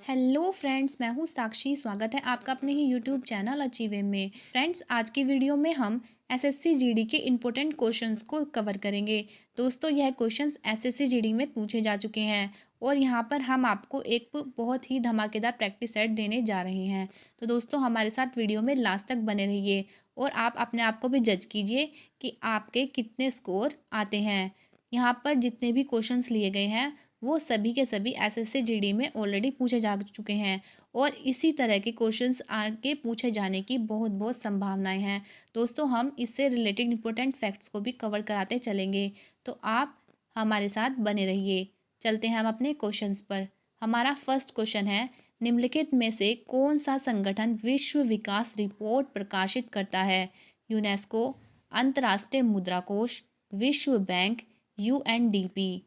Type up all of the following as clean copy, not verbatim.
Hello friends, मैं हूँ साक्षी। स्वागत है आपका अपने ही यूट्यूब चैनल अचीव में। फ्रेंड्स, आज की वीडियो में हम एसएससी जीडी के इम्पोर्टेंट क्वेश्चंस को कवर करेंगे। दोस्तों, यह क्वेश्चंस एसएससी जीडी में पूछे जा चुके हैं और यहाँ पर हम आपको एक बहुत ही धमाकेदार प्रैक्टिस सेट देने जा रहे हैं। तो दोस्तों, हमारे साथ वीडियो में लास्ट तक बने रहिए और आप अपने आप को भी जज कीजिए कि आपके कितने स्कोर आते हैं। यहाँ पर जितने भी क्वेश्चंस लिए गए हैं वो सभी के सभी एसएससी जीडी में ऑलरेडी पूछे जा चुके हैं और इसी तरह के क्वेश्चंस आगे पूछे जाने की बहुत बहुत संभावनाएं हैं। दोस्तों, हम इससे रिलेटेड इंपॉर्टेंट फैक्ट्स को भी कवर कराते चलेंगे, तो आप हमारे साथ बने रहिए। चलते हैं हम अपने क्वेश्चंस पर। हमारा फर्स्ट क्वेश्चन है, निम्नलिखित में से कौन सा संगठन विश्व विकास रिपोर्ट प्रकाशित करता है? यूनेस्को, अंतर्राष्ट्रीय मुद्रा कोष, विश्व बैंक, यूएनडीपी।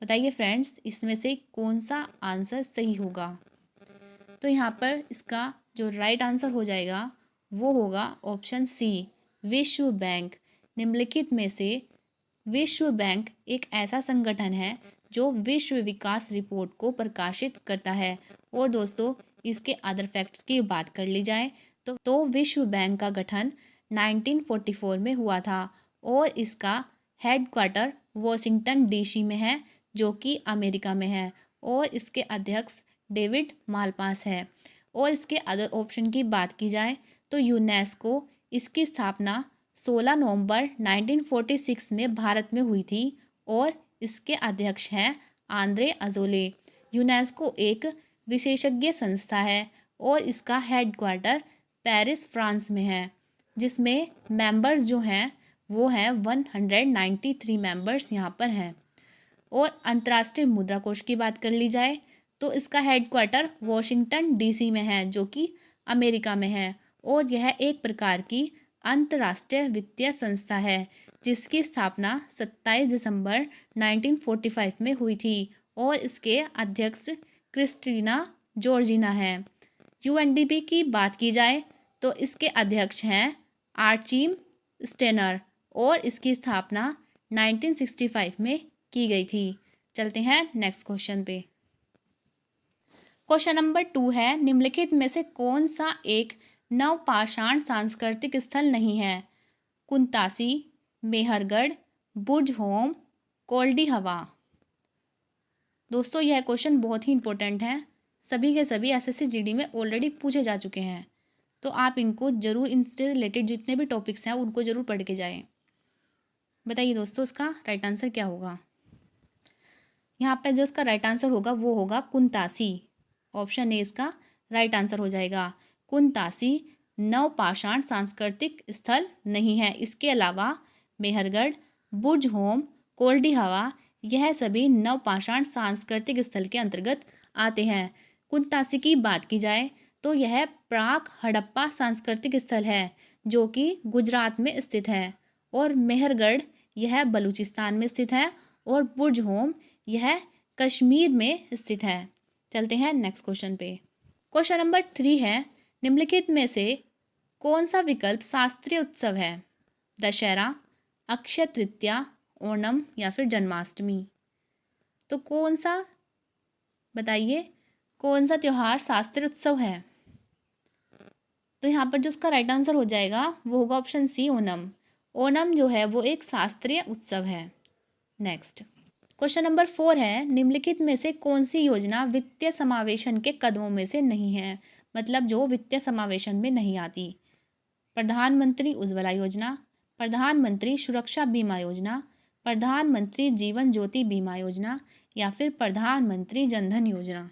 बताइए फ्रेंड्स, इसमें से कौन सा आंसर सही होगा? तो यहाँ पर इसका जो राइट आंसर हो जाएगा वो होगा ऑप्शन सी, विश्व बैंक। निम्नलिखित में से विश्व बैंक एक ऐसा संगठन है जो विश्व विकास रिपोर्ट को प्रकाशित करता है। और दोस्तों, इसके अदर फैक्ट्स की बात कर ली जाए तो विश्व बैंक का गठन 1944 में हुआ था और इसका हेडक्वार्टर वॉशिंगटन डीसी में है, जो कि अमेरिका में है, और इसके अध्यक्ष डेविड मालपास है। और इसके अदर ऑप्शन की बात की जाए तो यूनेस्को, इसकी स्थापना 16 नवंबर 1946 में भारत में हुई थी और इसके अध्यक्ष हैं आंद्रे अजोले। यूनेस्को एक विशेषज्ञ संस्था है और इसका हेडक्वार्टर पेरिस, फ्रांस में है, जिसमें मेंबर्स जो हैं वो हैं 193 मेंबर्स यहाँ पर हैं। और अंतर्राष्ट्रीय मुद्रा कोष की बात कर ली जाए तो इसका हेडक्वार्टर वॉशिंगटन डीसी में है, जो कि अमेरिका में है, और यह एक प्रकार की अंतर्राष्ट्रीय वित्तीय संस्था है जिसकी स्थापना 27 दिसंबर 1945 में हुई थी और इसके अध्यक्ष क्रिस्टीना जॉर्जिना है। यूएनडीपी की बात की जाए तो इसके अध्यक्ष हैं आर्चिम स्टेनर और इसकी स्थापना 1965 में की गई थी। चलते हैं नेक्स्ट क्वेश्चन पे। क्वेश्चन नंबर 2 है, निम्नलिखित में से कौन सा एक नवपाषाण सांस्कृतिक स्थल नहीं है? कुंतासी, मेहरगढ़, बुर्ज होम, कोल्डी हवा। दोस्तों, यह क्वेश्चन बहुत ही इंपॉर्टेंट है, सभी के सभी एसएससी जीडी में ऑलरेडी पूछे जा चुके हैं, तो आप इनको जरूर, इनसे रिलेटेड जितने भी टॉपिक्स हैं उनको जरूर पढ़ के जाएं। बताइए दोस्तों, इसका राइट आंसर क्या होगा? यहाँ पर जो इसका राइट आंसर होगा वो होगा कुंतासी। ऑप्शन ए इसका राइट आंसर हो जाएगा। कुंतासी नवपाषाण सांस्कृतिक स्थल नहीं है। इसके अलावा मेहरगढ़, बुर्ज होम, कोल्डी हवा, यह सभी नवपाषाण सांस्कृतिक स्थल के अंतर्गत आते हैं। कुंतासी की बात की जाए तो यह प्राक हड़प्पा सांस्कृतिक स्थल है जो कि गुजरात में स्थित है, और मेहरगढ़ यह बलूचिस्तान में स्थित है, और बुर्ज होम यह कश्मीर में स्थित है। चलते हैं नेक्स्ट क्वेश्चन पे। क्वेश्चन नंबर 3 है, निम्नलिखित में से कौन सा विकल्प शास्त्रीय उत्सव है? दशहरा, अक्षय तृतीया, ओणम या फिर जन्माष्टमी। तो कौन सा, बताइए कौन सा त्योहार शास्त्रीय उत्सव है? तो यहाँ पर जो इसका राइट आंसर हो जाएगा वो होगा ऑप्शन सी, ओणम। ओणम जो है वो एक शास्त्रीय उत्सव है। नेक्स्ट क्वेश्चन नंबर 4 है, निम्नलिखित में से कौन सी योजना वित्तीय समावेशन के कदमों में से नहीं है? मतलब जो वित्तीय समावेशन में नहीं आती। प्रधानमंत्री उज्ज्वला योजना, प्रधानमंत्री सुरक्षा बीमा योजना, प्रधानमंत्री जीवन ज्योति बीमा योजना या फिर प्रधानमंत्री जनधन योजना।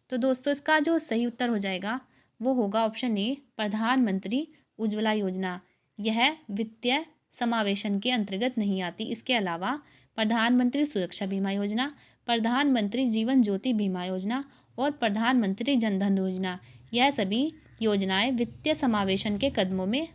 तो दोस्तों, इसका जो सही उत्तर हो जाएगा वो होगा ऑप्शन ए, प्रधानमंत्री उज्ज्वला योजना। यह वित्तीय समावेशन के अंतर्गत नहीं आती। इसके अलावा प्रधानमंत्री सुरक्षा बीमा योजना, प्रधानमंत्री जीवन ज्योति बीमा योजना और प्रधानमंत्री जनधन योजना, यह सभी योजनाएं वित्तीय समावेशन के कदमों में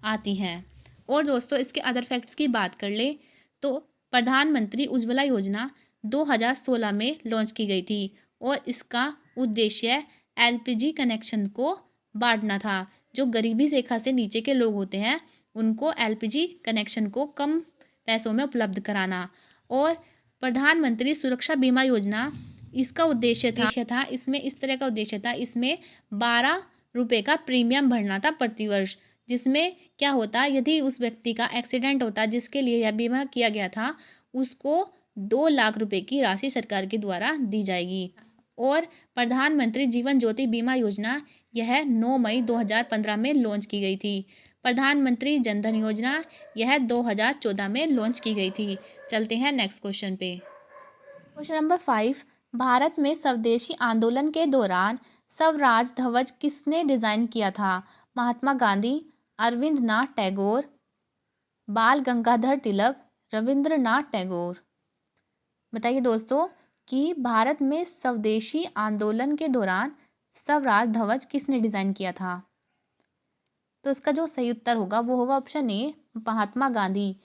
आती हैं। और दोस्तों, इसके अदर फैक्ट्स की बात कर ले तो प्रधानमंत्री उज्ज्वला योजना 2016 में लॉन्च की गई थी और इसका उद्देश्य एलपीजी कनेक्शन को बांटना था। जो गरीबी रेखा से नीचे के लोग होते हैं उनको एलपीजी कनेक्शन को कम पैसों में उपलब्ध कराना। और प्रधानमंत्री सुरक्षा बीमा योजना इसका उद्देश्य था इसमें इस तरह का उद्देश्य था, इसमें 12 रुपये का प्रीमियम भरना था प्रतिवर्ष, जिसमें क्या होता, यदि उस व्यक्ति का एक्सीडेंट होता जिसके लिए यह बीमा किया गया था, उसको 2 लाख रुपए की राशि सरकार के द्वारा दी जाएगी। और प्रधानमंत्री जीवन ज्योति बीमा योजना यह 9 मई 2015 में लॉन्च की गई थी। प्रधानमंत्री जनधन योजना यह 2014 में लॉन्च की गई थी। चलते हैं नेक्स्ट क्वेश्चन पे। क्वेश्चन नंबर 5, भारत में स्वदेशी आंदोलन के दौरान स्वराज ध्वज किसने डिजाइन किया था? महात्मा गांधी, अरविंद नाथ टैगोर, बाल गंगाधर तिलक, रविंद्रनाथ टैगोर। बताइए दोस्तों कि भारत में स्वदेशी आंदोलन के दौरान स्वराज ध्वज किसने डिजाइन किया था? तो इसका जो सही उत्तर होगा वो होगा ऑप्शन ए, महात्मा गांधी।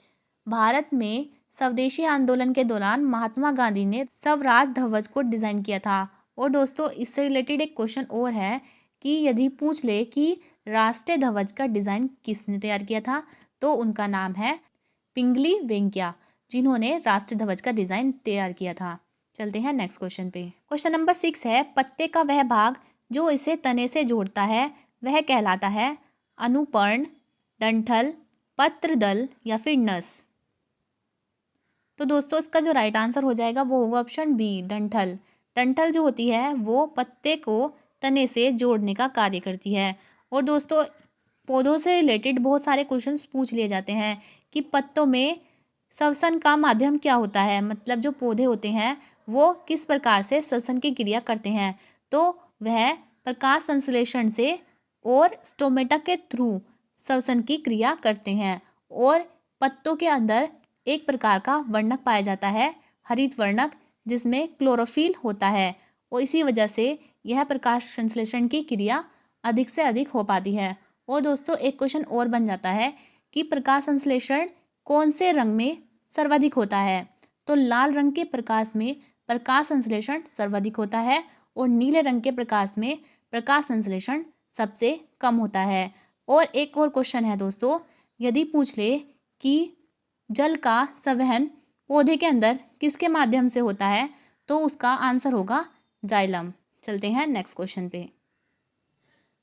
भारत में स्वदेशी आंदोलन के दौरान महात्मा गांधी ने स्वराज ध्वज को डिजाइन किया था। और दोस्तों इससे रिलेटेड एक क्वेश्चन और है कि यदि पूछ ले कि राष्ट्रीय ध्वज का डिजाइन किसने तैयार किया था, तो उनका नाम है पिंगली वेंकैया, जिन्होंने राष्ट्रीय ध्वज का डिजाइन तैयार किया था। चलते हैं नेक्स्ट क्वेश्चन पे। क्वेश्चन नंबर 6 है, पत्ते का वह भाग जो इसे तने से जोड़ता है वह कहलाता है अनुपर्ण, डंठल, पत्रदल या फिर नस। तो दोस्तों इसका जो राइट आंसर हो जाएगा वो होगा ऑप्शन बी, डंठल। डंठल जो होती है वो पत्ते को तने से जोड़ने का कार्य करती है। और दोस्तों पौधों से रिलेटेड बहुत सारे क्वेश्चंस पूछ लिए जाते हैं कि पत्तों में श्वसन का माध्यम क्या होता है, मतलब जो पौधे होते हैं वो किस प्रकार से श्वसन की क्रिया करते हैं। तो वह प्रकाश संश्लेषण से और स्टोमेटा के थ्रू श्वसन की क्रिया करते हैं। और पत्तों के अंदर एक प्रकार का वर्णक पाया जाता है, हरित वर्णक, जिसमें क्लोरोफिल होता है। और इसी वजह से यह प्रकाश संश्लेषण की क्रिया अधिक से अधिक हो पाती है। और दोस्तों एक क्वेश्चन और बन जाता है कि प्रकाश संश्लेषण कौन से रंग में सर्वाधिक होता है? तो लाल रंग के प्रकाश में प्रकाश संश्लेषण सर्वाधिक होता है और नीले रंग के प्रकाश में प्रकाश संश्लेषण सबसे कम होता है। और एक और क्वेश्चन है दोस्तों, यदि पूछ ले कि जल का संवहन पौधे के अंदर किसके माध्यम से होता है, तो उसका आंसर होगा जाइलम। चलते हैं नेक्स्ट क्वेश्चन पे।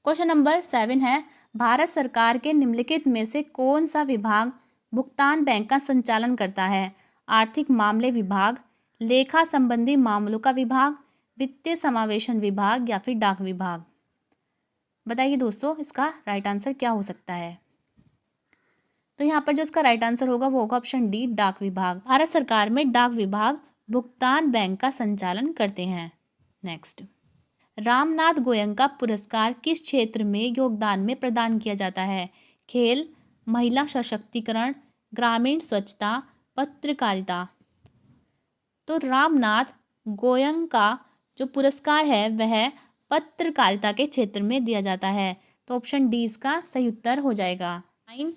क्वेश्चन नंबर 7 है, भारत सरकार के निम्नलिखित में से कौन सा विभाग भुगतान बैंक का संचालन करता है? आर्थिक मामले विभाग, लेखा संबंधी मामलों का विभाग, वित्तीय समावेशन विभाग या फिर डाक विभाग। बताइए दोस्तों इसका राइट आंसर क्या हो सकता है? तो यहाँ पर जो इसका राइट आंसर होगा वो होगा ऑप्शन डी, डाक विभाग। भारत सरकार में डाक विभाग भुगतान बैंक का संचालन करते हैं। नेक्स्ट, रामनाथ गोयनका पुरस्कार किस क्षेत्र में योगदान में प्रदान किया जाता है? खेल, महिला सशक्तिकरण, ग्रामीण स्वच्छता, पत्रकारिता। तो रामनाथ गोयनका जो पुरस्कार है वह पत्रकारिता के क्षेत्र में दिया जाता है। तो ऑप्शन डी इसका सही उत्तर हो जाएगा। 9,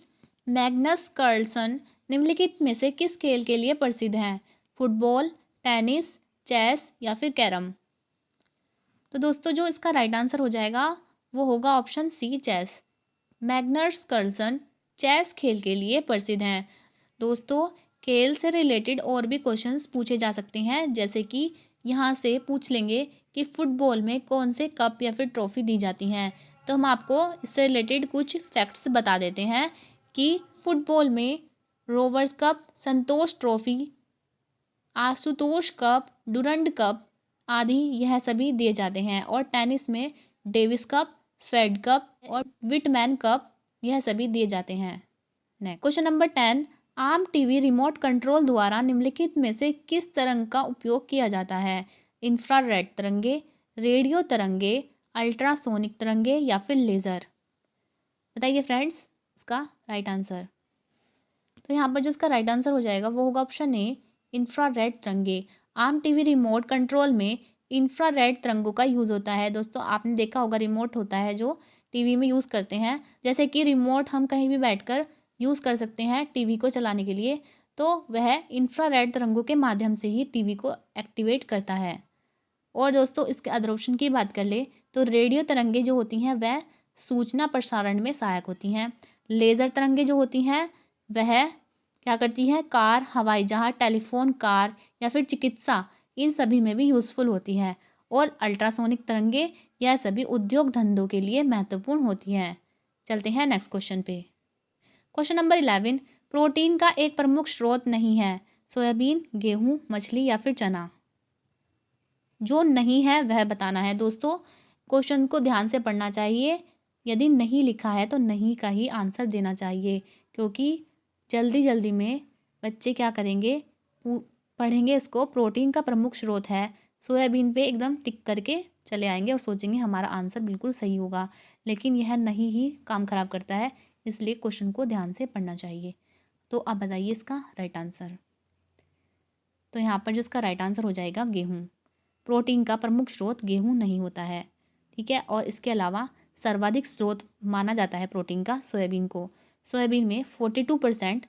मैग्नस कार्लसन निम्नलिखित में से किस खेल के लिए प्रसिद्ध हैं? फुटबॉल, टेनिस, चेस या फिर कैरम। तो दोस्तों जो इसका राइट आंसर हो जाएगा वो होगा option C, chess. Magnus Carlsen chess खेल के लिए प्रसिद्ध हैं। दोस्तों खेल से रिलेटेड और भी क्वेश्चंस पूछे जा सकते हैं, जैसे कि यहाँ से पूछ लेंगे कि फुटबॉल में कौन से कप या फिर ट्रॉफी दी जाती हैं। तो हम आपको इससे रिलेटेड कुछ फैक्ट्स बता देते हैं कि फुटबॉल में Rovers Cup, Santosh Trophy, Ashutosh Cup, Durand Cup आदि यह सभी दिए जाते हैं। और टेनिस में डेविस कप, फेड कप और विटमैन कप यह सभी दिए जाते हैं। नेक्स्ट क्वेश्चन नंबर 10, आम टीवी रिमोट कंट्रोल द्वारा निम्नलिखित में से किस तरंग का उपयोग किया जाता है? इंफ्रारेड तरंगे, रेडियो तरंगे, अल्ट्रासोनिक तरंगे या फिर लेज़र। बताइए फ्रेंड्स इसका राइट आंसर। तो यहाँ पर जो इसका राइट आंसर हो जाएगा वो होगा ऑप्शन ए, इंफ्रारेड तरंगे। आम टीवी रिमोट कंट्रोल में इंफ्रारेड तरंगों का यूज़ होता है। दोस्तों आपने देखा होगा रिमोट होता है जो टीवी में यूज़ करते हैं, जैसे कि रिमोट हम कहीं भी बैठकर यूज़ कर सकते हैं टीवी को चलाने के लिए, तो वह इंफ्रारेड तरंगों के माध्यम से ही टीवी को एक्टिवेट करता है। और दोस्तों इसके अदर की बात कर ले तो रेडियो तरंगे जो होती हैं वह सूचना प्रसारण में सहायक होती हैं। लेज़र तरंगे जो होती हैं वह क्या करती हैं? कार, हवाई जहाज, टेलीफोन, कार या फिर चिकित्सा इन सभी में भी यूज़फुल होती है। और अल्ट्रासोनिक तरंगे यह सभी उद्योग धंधों के लिए महत्वपूर्ण होती हैं। चलते हैं नेक्स्ट क्वेश्चन पे। क्वेश्चन नंबर 11, प्रोटीन का एक प्रमुख स्रोत नहीं है, सोयाबीन, गेहूं, मछली या फिर चना। जो नहीं है वह बताना है। दोस्तों क्वेश्चन को ध्यान से पढ़ना चाहिए। यदि नहीं लिखा है तो नहीं का ही आंसर देना चाहिए, क्योंकि जल्दी जल्दी में बच्चे क्या करेंगे, पढ़ेंगे इसको, प्रोटीन का प्रमुख स्रोत है सोयाबीन पे एकदम टिक करके चले आएंगे और सोचेंगे हमारा आंसर बिल्कुल सही होगा, लेकिन यह नहीं ही काम खराब करता है। इसलिए क्वेश्चन को ध्यान से पढ़ना चाहिए। तो अब बताइए इसका राइट आंसर। तो यहाँ पर जिसका राइट आंसर हो जाएगा गेहूँ। प्रोटीन का प्रमुख स्रोत गेहूँ नहीं होता है, ठीक है। और इसके अलावा सर्वाधिक स्रोत माना जाता है प्रोटीन का सोयाबीन को। सोयाबीन में 42%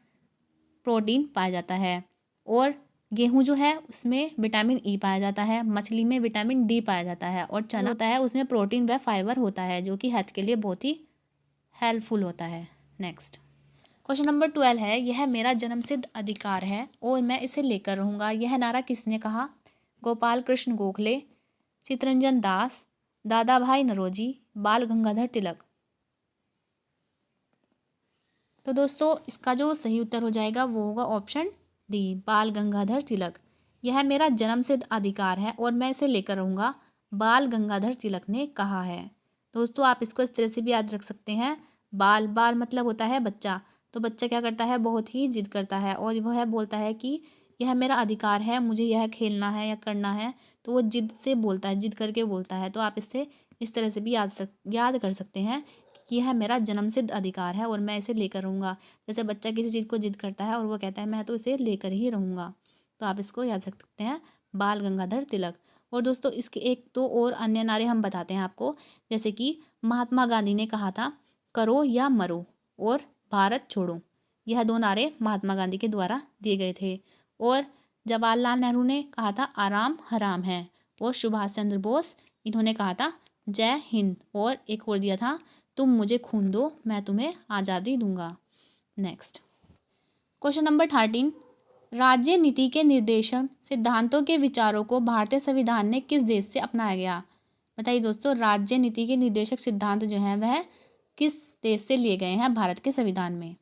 प्रोटीन पाया जाता है। और गेहूं जो है उसमें विटामिन ई पाया जाता है, मछली में विटामिन डी पाया जाता है, और चना होता है उसमें प्रोटीन व फाइबर होता है जो कि हेल्थ के लिए बहुत ही हेल्पफुल होता है। नेक्स्ट क्वेश्चन नंबर 12 है, यह मेरा जन्मसिद्ध अधिकार है और मैं इसे लेकर रहूँगा। यह नारा किसने कहा? गोपाल कृष्ण गोखले, चितरंजन दास, दादा भाई नौरोजी, बाल गंगाधर तिलक। तो दोस्तों इसका जो सही उत्तर हो जाएगा वो होगा ऑप्शन डी, बाल गंगाधर तिलक। यह मेरा जन्मसिद्ध अधिकार है और मैं इसे लेकर रहूँगा, बाल गंगाधर तिलक ने कहा है। दोस्तों आप इसको इस तरह से भी याद रख सकते हैं। बाल बाल मतलब होता है बच्चा। तो बच्चा क्या करता है, बहुत ही जिद करता है और वह बोलता है कि यह मेरा अधिकार है, मुझे यह खेलना है या करना है। तो वो जिद से बोलता है, जिद करके बोलता है। तो आप इससे इस तरह से भी याद कर सकते हैं कि यह मेरा जन्मसिद्ध अधिकार है और मैं इसे लेकर रहूँगा। जैसे बच्चा किसी चीज़ को जिद करता है और वो कहता है मैं तो इसे लेकर ही रहूँगा। तो आप इसको याद रख सकते हैं, बाल गंगाधर तिलक। और दोस्तों इसके एक दो और अन्य नारे हम बताते हैं आपको। जैसे कि महात्मा गांधी ने कहा था करो या मरो और भारत छोड़ो। यह दो नारे महात्मा गांधी के द्वारा दिए गए थे। और जवाहरलाल नेहरू ने कहा था आराम हराम है। और सुभाष चंद्र बोस इन्होंने कहा था जय हिंद। और एक और दिया था तुम मुझे खून दो मैं तुम्हें आज़ादी दूंगा। नेक्स्ट क्वेश्चन नंबर 13, राज्य नीति के निर्देशन सिद्धांतों के विचारों को भारतीय संविधान ने किस देश से अपनाया गया? बताइए दोस्तों, राज्य नीति के निर्देशक सिद्धांत जो हैं वह किस देश से लिए गए हैं भारत के संविधान में?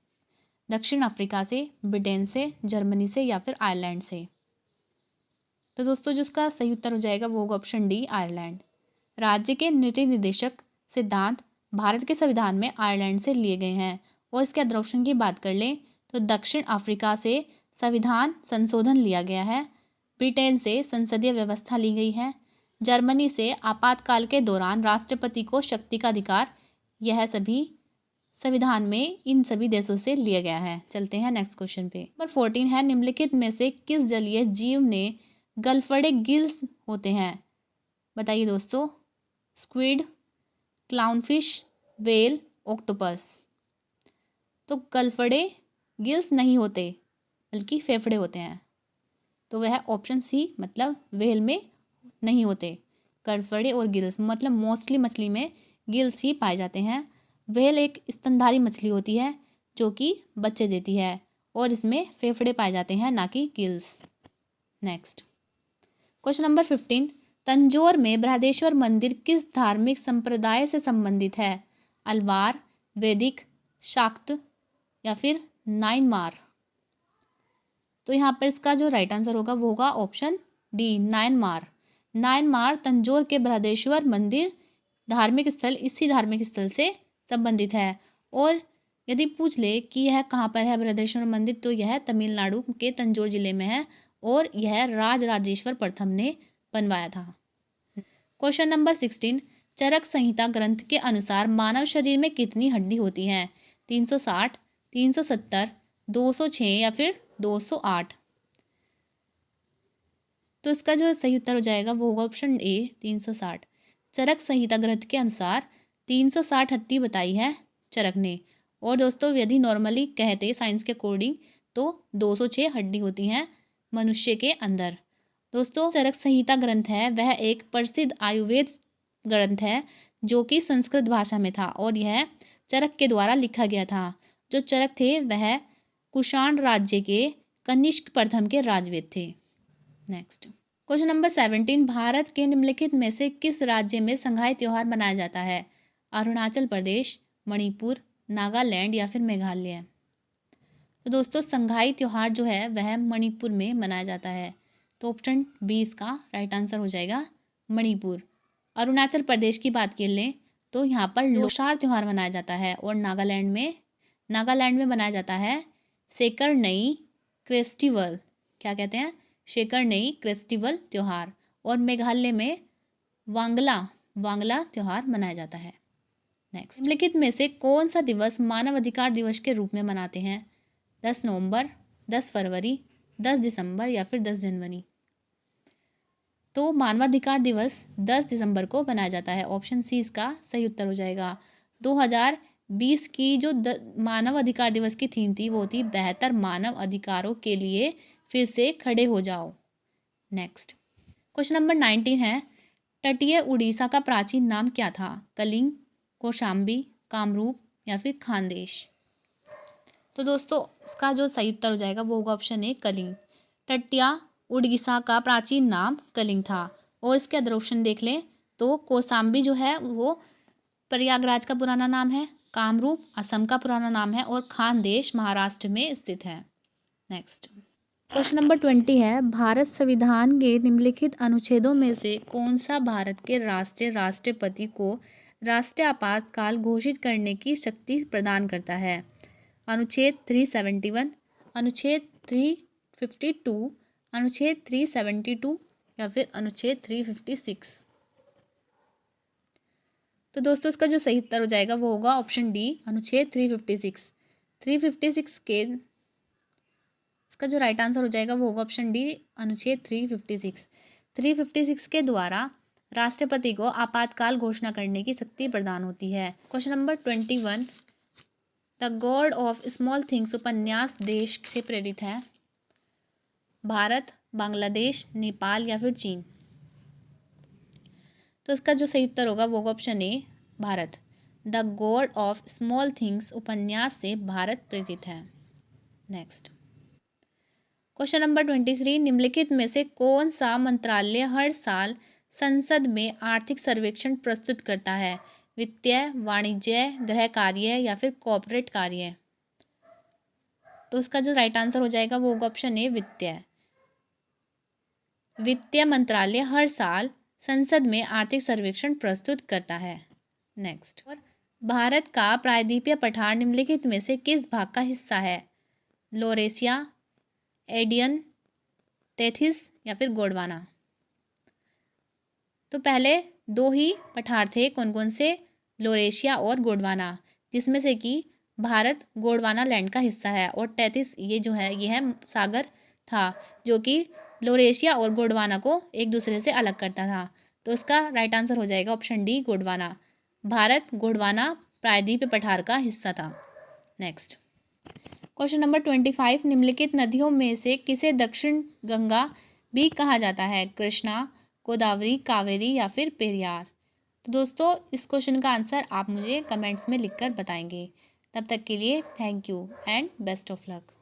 दक्षिण अफ्रीका से, ब्रिटेन से, जर्मनी से या फिर आयरलैंड से? तो दोस्तों जिसका सही उत्तर हो जाएगा वो होगा ऑप्शन डी, आयरलैंड। राज्य के नीति निर्देशक सिद्धांत भारत के संविधान में आयरलैंड से लिए गए हैं। और इसके अदर ऑप्शन की बात कर लें तो दक्षिण अफ्रीका से संविधान संशोधन लिया गया है, ब्रिटेन से संसदीय व्यवस्था ली गई है, जर्मनी से आपातकाल के दौरान राष्ट्रपति को शक्ति का अधिकार, यह सभी संविधान में इन सभी देशों से लिया गया है। चलते हैं नेक्स्ट क्वेश्चन पे। नंबर 14 है, निम्नलिखित में से किस जलीय जीव ने गलफड़े गिल्स होते हैं? बताइए दोस्तों, स्क्विड, क्लाउनफिश, वेल, ऑक्टोपस। तो गलफड़े गिल्स नहीं होते बल्कि फेफड़े होते हैं। तो वह ऑप्शन सी मतलब वेल में नहीं होते गलफड़े और गिल्स, मतलब मोस्टली मछली में गिल्स ही पाए जाते हैं। वेल एक स्तनधारी मछली होती है जो कि बच्चे देती है और इसमें फेफड़े पाए जाते हैं ना कि gills. Next question number 15, Tanjore में बृहदेश्वर मंदिर किस धार्मिक संप्रदाय से संबंधित है? अलवार, वैदिक, शाक्त या फिर नाइनमार? तो यहाँ पर इसका जो राइट आंसर होगा वो होगा ऑप्शन डी, नाइनमार। नाइनमार तंजौर के बृहदेश्वर मंदिर धार्मिक स्थल इसी धार्मिक स्थल से संबंधित है। और यदि पूछ ले कि यह कहाँ पर है बृहदेश्वर मंदिर, तो यह तमिलनाडु के तंजौर जिले में है और यह राजराजेश्वर प्रथम ने बनवाया था। क्वेश्चन नंबर 16, चरक संहिता ग्रंथ के अनुसार मानव शरीर में कितनी हड्डी होती हैं? 360, 370, 206 या फिर 208? तो इसका जो सही उत्तर हो जाएगा वो होगा ऑप्शन ए, 360। चरक संहिता ग्रंथ के अनुसार 360 हड्डी बताई है चरक ने। और दोस्तों यदि नॉर्मली कहते साइंस के अकॉर्डिंग तो 206 हड्डी होती हैं मनुष्य के अंदर। दोस्तों चरक संहिता ग्रंथ है वह एक प्रसिद्ध आयुर्वेद ग्रंथ है जो कि संस्कृत भाषा में था और यह चरक के द्वारा लिखा गया था। जो चरक थे वह कुषाण राज्य के कनिष्क प्रथम के राजवेद थे। नेक्स्ट क्वेश्चन नंबर 17, भारत के निम्नलिखित में से किस राज्य में संगाई त्योहार मनाया जाता है? अरुणाचल प्रदेश, मणिपुर, नागालैंड या फिर मेघालय। तो दोस्तों संगाई त्योहार जो है वह मणिपुर में मनाया जाता है। तो ऑप्शन बी इसका राइट आंसर हो जाएगा, मणिपुर। अरुणाचल प्रदेश की बात कर लें तो यहाँ पर लोसार त्यौहार मनाया जाता है, और नागालैंड में मनाया जाता है सेकरनई क्रेस्टिवल, क्या कहते हैं, शेकरनई क्रेस्टिवल त्यौहार। और मेघालय में वांगला त्यौहार मनाया जाता है। नेक्स्ट, निम्नलिखित में से कौन सा दिवस मानव अधिकार दिवस के रूप में मनाते हैं? 10 नवंबर, 10 फरवरी, 10 दिसंबर या फिर 10 जनवरी। तो मानवाधिकार दिवस 10 दिसंबर को मनाया जाता है। ऑप्शन सी इसका सही उत्तर हो जाएगा। 2020 की जो मानव अधिकार दिवस की थीम थी वो थी बेहतर मानव अधिकारों के लिए फिर से खड़े हो जाओ। नेक्स्ट, क्वेश्चन नंबर 19 है, तटीय उड़ीसा का प्राचीन नाम क्या था? कलिंग, कौशाम्बी, कामरूप या फिर खानदेश। तो दोस्तों इसका जो सही उत्तर हो जाएगा वो होगा ऑप्शन ए, कलिंग। तटिया उड़ीसा का प्राचीन नाम कलिंग था। और इसके अदर ऑप्शन देख लें तो कौशाम्बी जो है वो प्रयागराज का पुराना नाम है, कामरूप असम का पुराना नाम है, और खानदेश महाराष्ट्र में स्थित है। नेक्स्ट, क्वेश्चन नंबर 20 है, भारत संविधान के निम्नलिखित अनुच्छेदों में से कौन सा भारत के राष्ट्रपति को राष्ट्रीय आपातकाल घोषित करने की शक्ति प्रदान करता है? अनुच्छेद 371, अनुच्छेद 352, अनुच्छेद 372 या फिर अनुच्छेद 356। तो दोस्तों इसका जो सही उत्तर हो जाएगा वो होगा ऑप्शन डी, अनुच्छेद 356। 356 के इसका जो राइट आंसर हो जाएगा वो होगा ऑप्शन डी, अनुच्छेद 356। 356 के द्वारा राष्ट्रपति को आपातकाल घोषणा करने की शक्ति प्रदान होती है। Question number 21, the God of small things उपन्यास देश से प्रेरित है? भारत, बांग्लादेश, नेपाल या फिर चीन। तो इसका जो सही उत्तर होगा वो होगा option A, Bharat. The God of small things उपन्यास से भारत प्रेरित है। नेक्स्ट, क्वेश्चन नंबर 23, निम्नलिखित में से कौन सा मंत्रालय हर साल संसद में आर्थिक सर्वेक्षण प्रस्तुत करता है? वित्तीय, वाणिज्य, गृह कार्य या फिर कॉर्पोरेट कार्य। तो इसका जो राइट आंसर हो जाएगा वो होगा ऑप्शन ए, वित्तीय मंत्रालय हर साल संसद में आर्थिक सर्वेक्षण प्रस्तुत करता है। नेक्स्ट, और भारत का प्रायद्वीपीय पठार निम्नलिखित में से किस भाग का हिस्सा है? लोरेशिया, एडियन, टेथिस या फिर गोंडवाना। तो पहले दो ही पठार थे, कौन कौन से? लोरेशिया और गोंडवाना, जिसमें से कि भारत गोंडवाना लैंड का हिस्सा है, और टेथिस ये जो है ये है सागर था जो कि लोरेशिया और गोंडवाना को एक दूसरे से अलग करता था। तो इसका राइट आंसर हो जाएगा ऑप्शन डी, गोंडवाना। भारत गोंडवाना प्रायद्वीपीय पठार का हिस्सा था। नेक्स्ट, क्वेश्चन नंबर 25, निम्नलिखित नदियों में से किसे दक्षिण गंगा भी कहा जाता है? कृष्णा, गोदावरी, कावेरी या फिर पेरियार। तो दोस्तों इस क्वेश्चन का आंसर आप मुझे कमेंट्स में लिखकर बताएंगे। तब तक के लिए thank you and best of luck.